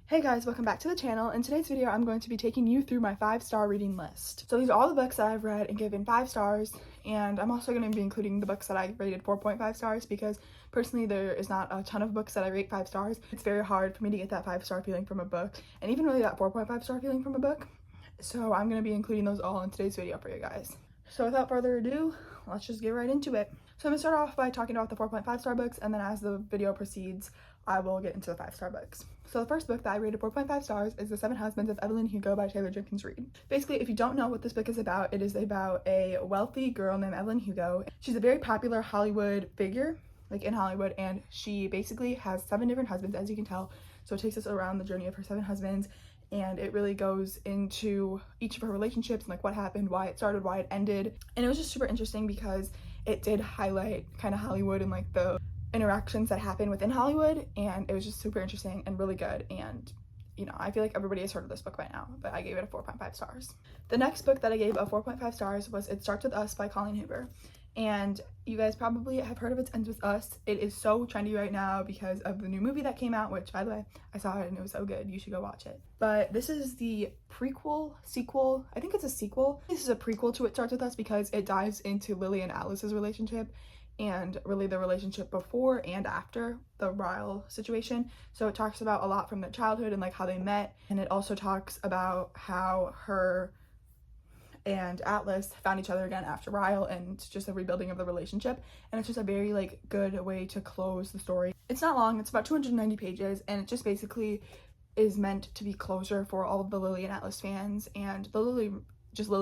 Hey guys, welcome back to the channel. In today's video, I'm going to be taking you through my 5-star reading list. So these are all the books that I've read and given 5 stars, and I'm also going to be including the books that I rated 4.5 stars because personally there is not a ton of books that I rate 5 stars. It's very hard for me to get that 5-star feeling from a book, and even really that 4.5 star feeling from a book. So I'm going to be including those all in today's video for you guys. So without further ado, let's just get right into it. So I'm going to start off by talking about the 4.5 star books, and then as the video proceeds, I will get into the 5-star books. So the first book that I rated 4.5 stars is The 7 Husbands of Evelyn and Hugo by Taylor Jenkins Reid. Basically, if you don't know what this book is about, it is about a wealthy girl named Evelyn Hugo. She's a very popular Hollywood figure, like in Hollywood, and she basically has 7 different husbands, as you can tell. So it takes us around the journey of her 7 husbands, and it really goes into each of her relationships and like what happened, why it started, why it ended. And it was just super interesting because it did highlight kind of Hollywood and like the interactions that happen within Hollywood, and it was just super interesting and really good. And you know, I feel like everybody has heard of this book by now, but I gave it a 4.5 stars. The next book that I gave a 4.5 stars was It Starts With Us by Colleen Hoover, and you guys probably have heard of It Ends With Us. It is so trendy right now because of the new movie that came out, which by the way, I saw it and it was so good. You should go watch it. But this is the sequel, I think it's a sequel. This is a prequel to It Starts With Us because it dives into Lily and Alice's relationship and really the relationship before and after the Ryle situation. So it talks about a lot from their childhood and like how they met, and it also talks about how her and Atlas found each other again after Ryle and just a rebuilding of the relationship. And it's just a very like good way to close the story. It's not long, it's about 290 pages, and it just basically is meant to be closure for all of the Lily and Atlas fans and the Lily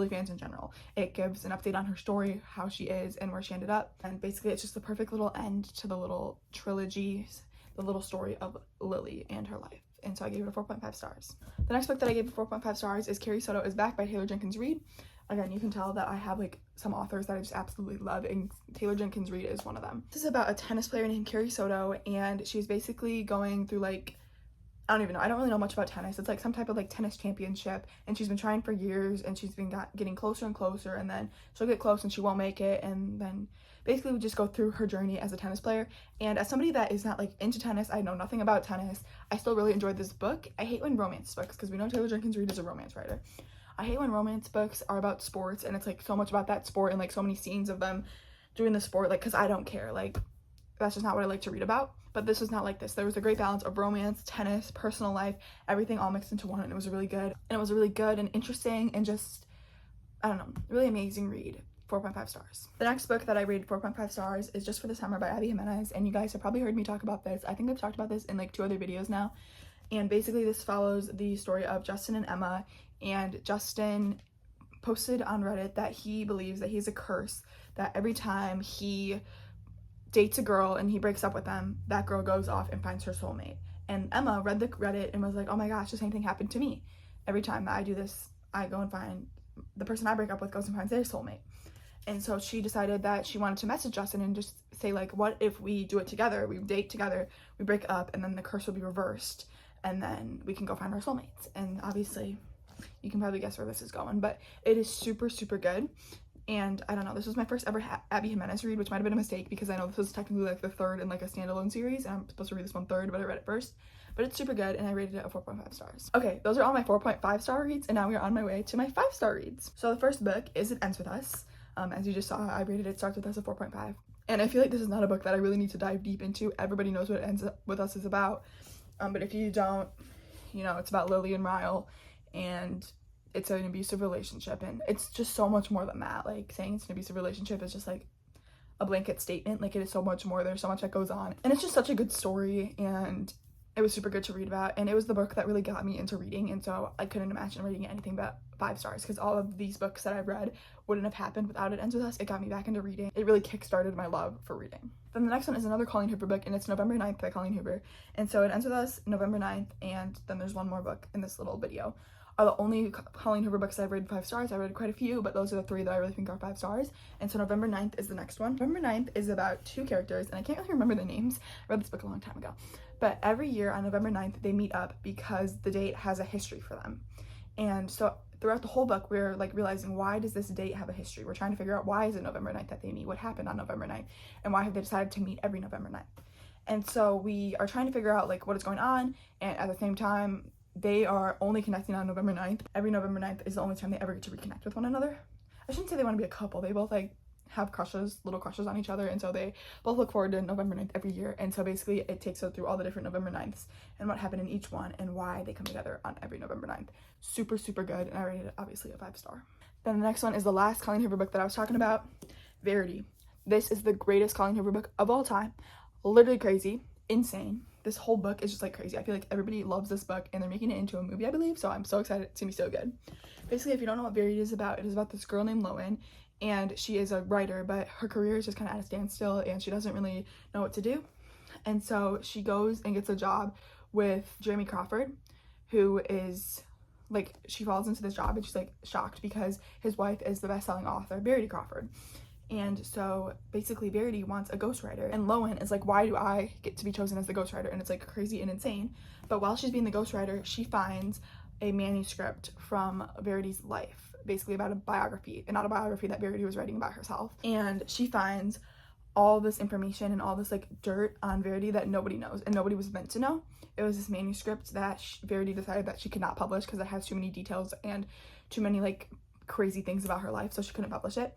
fans in general. It gives an update on her story, how she is and where she ended up, and basically it's just the perfect little end to the little trilogy, the little story of Lily and her life. And so I gave it a 4.5 stars. The next book that I gave a 4.5 stars is Carrie, Sotto Is Back by Taylor Jenkins Reid. Again, you can tell that I have like some authors that I just absolutely love, and Taylor Jenkins Reid is one of them. This is about a tennis player named Carrie Sotto, and she's basically going through like, I don't even know, I don't really know much about tennis. It's like some type of like tennis championship, and she's been trying for years, and she's been getting closer and closer, and then she'll get close and she won't make it, and then basically we just go through her journey as a tennis player. And as somebody that is not like into tennis, I know nothing about tennis, I still really enjoyed this book. I hate when romance books, because we know Taylor Jenkins Reid is a romance writer. I hate when romance books are about sports and it's like so much about that sport and like so many scenes of them doing the sport, like because I don't care, like that's just not what I like to read about. But this was not like this. There was a great balance of romance, tennis, personal life, everything all mixed into one, and it was really good. And it was a really good and interesting and just, I don't know, really amazing read. 4.5 stars. The next book that I rated 4.5 stars is Just for the Summer by Abby Jimenez, and you guys have probably heard me talk about this. I think I've talked about this in like 2 other videos now. And basically this follows the story of Justin and Emma, and Justin posted on Reddit that he believes that he's a curse, that every time he dates a girl and he breaks up with them, that girl goes off and finds her soulmate. And Emma read the Reddit and was like, oh my gosh, the same thing happened to me. Every time that I do this, I go and find the person I break up with goes and finds their soulmate. And so she decided that she wanted to message Justin and just say like, what if we do it together, we date together, we break up, and then the curse will be reversed, and then we can go find our soulmates. And obviously you can probably guess where this is going, but it is super good. And I don't know, this was my first ever Abby Jimenez read, which might have been a mistake because I know this was technically like the 3rd in like a standalone series, and I'm supposed to read this one 3rd, but I read it first. But it's super good, and I rated it a 4.5 stars. Okay, those are all my 4.5 star reads, and now we are on my way to my 5-star reads. So the first book is It Ends With Us. As you just saw, I rated It Starts With Us a 4.5. And I feel like this is not a book that I really need to dive deep into. Everybody knows what It Ends With Us is about. But if you don't, you know, it's about Lily and Ryle, and it's an abusive relationship, and it's just so much more than that. Like, saying it's an abusive relationship is just like a blanket statement. Like, it is so much more. There's so much that goes on, and it's just such a good story, and it was super good to read about. And it was the book that really got me into reading, and so I couldn't imagine reading anything but 5 stars, because all of these books that I've read wouldn't have happened without It Ends With Us. It got me back into reading. It really kickstarted my love for reading. Then the next one is another Colleen Hoover book, and it's November 9th by Colleen Hoover. And so It Ends With Us, November 9th, and then there's one more book in this little video. Are the only Colleen Hoover books I've rated 5 stars. I read quite a few, but those are the 3 that I really think are 5 stars. And so November 9th is the next one. November 9th is about 2 characters, and I can't really remember their names. I read this book a long time ago. But every year on November 9th, they meet up because the date has a history for them. And so throughout the whole book, we're like realizing, why does this date have a history? We're trying to figure out, why is it November 9th that they meet? What happened on November 9th? And why have they decided to meet every November 9th? And so we are trying to figure out like what is going on, and at the same time they are only connecting on November 9th. Every November 9th is the only time they ever get to reconnect with one another. I shouldn't say they want to be a couple. They both like have crushes, little crushes on each other, and so they both look forward to November 9th every year. And so basically it takes us through all the different November 9ths and what happened in each one and why they come together on every November 9th. Super, super good, and I rated it obviously a 5-star. Then the next one is the last Colleen Hoover book that I was talking about, Verity. This is the greatest Colleen Hoover book of all time. Literally crazy, insane. This whole book is just like crazy. I feel like everybody loves this book, and they're making it into a movie, I believe, so I'm so excited. It's gonna be so good. Basically, if you don't know what Verity is about, it is about this girl named Lowen, and she is a writer, but her career is just kind of at a standstill, and she doesn't really know what to do. And so she goes and gets a job with Jeremy Crawford, who is like, she falls into this job and she's like shocked because his wife is the best-selling author, Verity Crawford. And so basically Verity wants a ghostwriter, and Lowen is like, why do I get to be chosen as the ghostwriter? And it's like crazy and insane. But while she's being the ghostwriter, she finds a manuscript from Verity's life, basically about a biography, an autobiography that Verity was writing about herself. And she finds all this information and all this like dirt on Verity that nobody knows and nobody was meant to know. It was this manuscript that Verity decided that she could not publish because it has too many details and too many like crazy things about her life, so she couldn't publish it.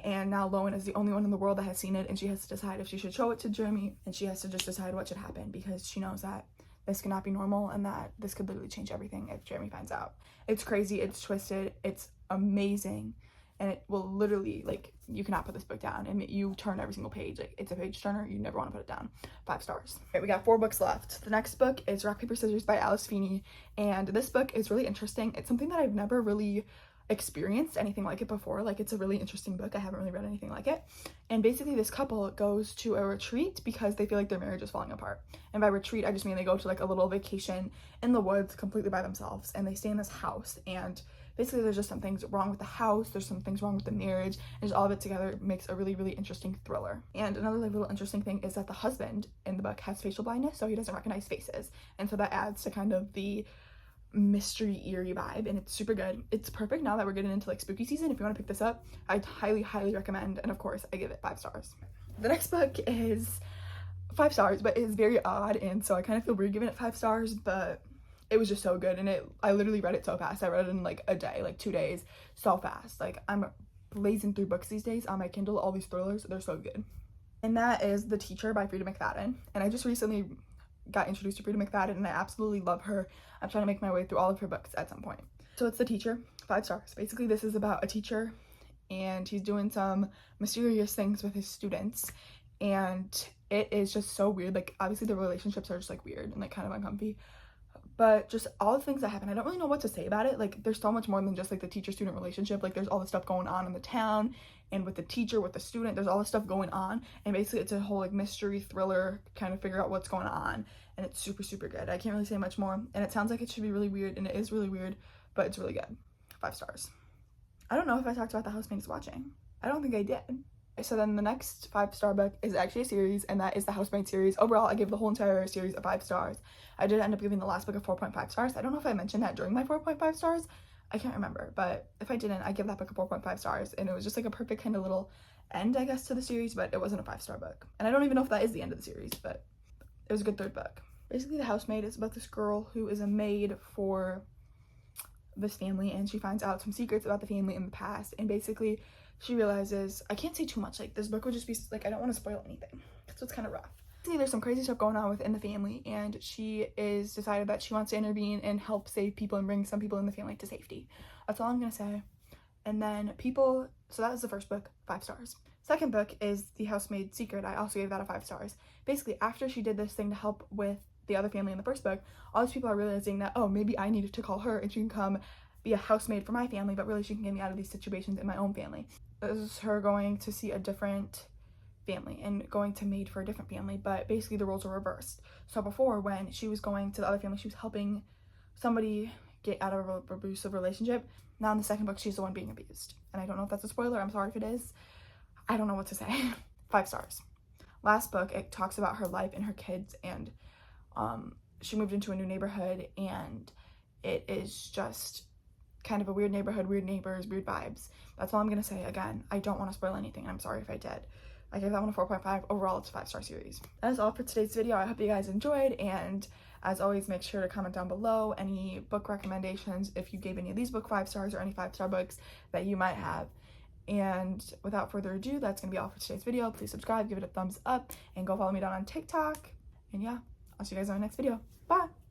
And now Lowen is the only one in the world that has seen it, and she has to decide if she should show it to Jeremy, and she has to just decide what should happen because she knows that this cannot be normal and that this could literally change everything if Jeremy finds out. It's crazy, it's twisted, it's amazing, and it will literally, like, you cannot put this book down, and you turn every single page. Like, it's a page turner, you never want to put it down. 5 stars. Okay, we got 4 books left. The next book is Rock, Paper, Scissors by Alice Feeney, and this book is really interesting. It's something that I've never really experienced anything like it before. Like, it's a really interesting book. I haven't really read anything like it. And basically this couple goes to a retreat because they feel like their marriage is falling apart. And by retreat, I just mean they go to like a little vacation in the woods completely by themselves, and they stay in this house, and basically there's just some things wrong with the house, there's some things wrong with the marriage, and just all of it together makes a really, really interesting thriller. And another like little interesting thing is that the husband in the book has facial blindness, so he doesn't recognize faces, and so that adds to kind of the mystery eerie vibe, and it's super good. It's perfect now that we're getting into like spooky season. If you want to pick this up, I'd highly recommend, and of course I give it 5 stars. The next book is 5 stars, but it is very odd, and so I kind of feel weird giving it 5 stars, but it was just so good. And I literally read it so fast. I read it in like a day, like 2 days, so fast. Like, I'm blazing through books these days on my Kindle, all these thrillers, they're so good. And that is The Teacher by Freida McFadden, and I just recently got introduced to Freida McFadden, and I absolutely love her. I'm trying to make my way through all of her books at some point. So it's The Teacher, 5 stars. Basically, this is about a teacher, and he's doing some mysterious things with his students, and it is just so weird. Like, obviously the relationships are just like weird and like kind of uncomfy, but just all the things that happen, I don't really know what to say about it. Like, there's so much more than just like the teacher-student relationship. Like, there's all the stuff going on in the town, and with the teacher, with the student, there's all this stuff going on, and basically it's a whole like mystery thriller, kind of figure out what's going on, and it's super, super good. I can't really say much more, and it sounds like it should be really weird, and it is really weird, but it's really good. 5 stars. I don't know if I talked about The Housemaid Is Watching. I don't think I did. So then the next 5-star book is actually a series, and that is the Housemaid series. Overall, I gave the whole entire series a 5 stars. I did end up giving the last book a 4.5 stars. I don't know if I mentioned that during my 4.5 stars. I can't remember, but if I didn't, I give that book a 4.5 stars, and it was just like a perfect kind of little end, I guess, to the series, but it wasn't a 5-star book. And I don't even know if that is the end of the series, but it was a good 3rd book. Basically, The Housemaid is about this girl who is a maid for this family, and she finds out some secrets about the family in the past, and basically she realizes, I can't say too much, like, this book would just be like, I don't want to spoil anything, so it's kind of rough. See, there's some crazy stuff going on within the family, and she is decided that she wants to intervene and help save people and bring some people in the family to safety. That's all I'm gonna say. And then so that was the 1st book, 5 stars. 2nd book is The Housemaid Secret. I also gave that a 5 stars. Basically, after she did this thing to help with the other family in the 1st book, all these people are realizing that, oh, maybe I needed to call her and she can come be a housemaid for my family, but really she can get me out of these situations in my own family. This is her going to see a different family and going to maid for a different family, but basically the roles are reversed. So before, when she was going to the other family, she was helping somebody get out of an abusive relationship. Now in the 2nd book, she's the one being abused. And I don't know if that's a spoiler, I'm sorry if it is. I don't know what to say. 5 stars. Last book, it talks about her life and her kids, and she moved into a new neighborhood, and it is just kind of a weird neighborhood, weird neighbors, weird vibes. That's all I'm gonna say. Again, I don't want to spoil anything, I'm sorry if I did, I gave that one a 4.5. Overall, it's a 5-star series. That is all for today's video. I hope you guys enjoyed, and as always, make sure to comment down below any book recommendations if you gave any of these book 5 stars or any 5-star books that you might have. And without further ado, that's gonna be all for today's video. Please subscribe, give it a thumbs up, and go follow me down on TikTok. And yeah, I'll see you guys on my next video. Bye!